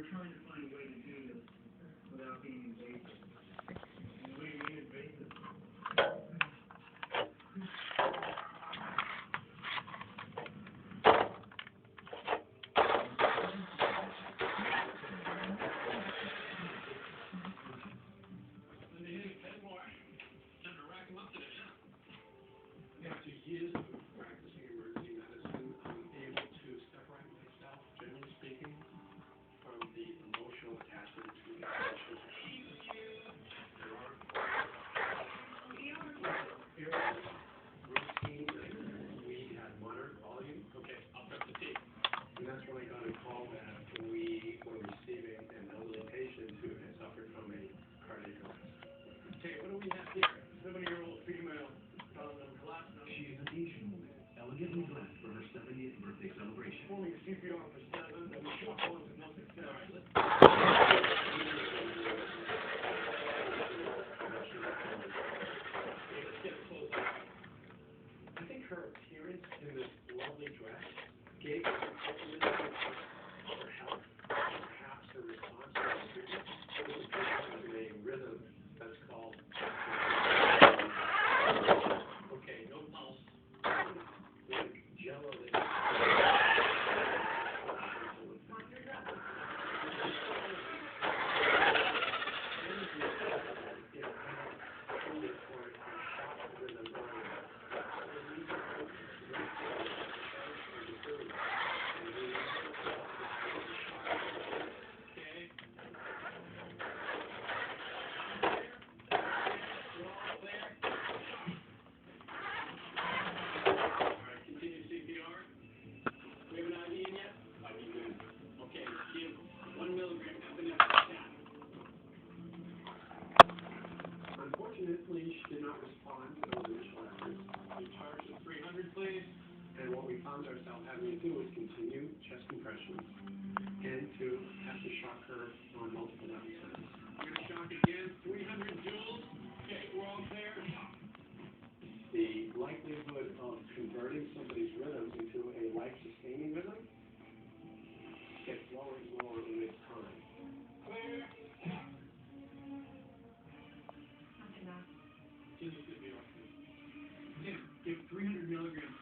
we're trying to find a way to do this without being invasive. And what do you mean invasive? After years of practicing emergency medicine, I'm able to separate myself, generally speaking, from the emotional attachment to the patient. There are various routines that we had monitored volume. Okay, I'll prep the tape. And that's when I got a call that we were receiving an elderly patient who had suffered from a cardiac arrest. Okay, what do we have here? 70-year-old female. She is an Asian woman, elegantly dressed for her 70th birthday celebration. Performing CPR for 7, and we shock on to no success. All right, let's... Okay, let's get a close up. I think her appearance in this lovely dress gave us an optimism of her health, perhaps her response to the treatment. This is in a rhythm that's called... Okay, no pulse. Jello there. Unfortunately, she did not respond to those initial efforts. We charged her 300, please. And what we found ourselves having to do was continue chest compressions and to have to shock her on multiple episodes. We're going to shock again, 300 joules. Okay, we're all there. The likelihood of converting somebody's rhythm into a life-sustaining rhythm gets lower and lower with time. Clear. Give 300 milligrams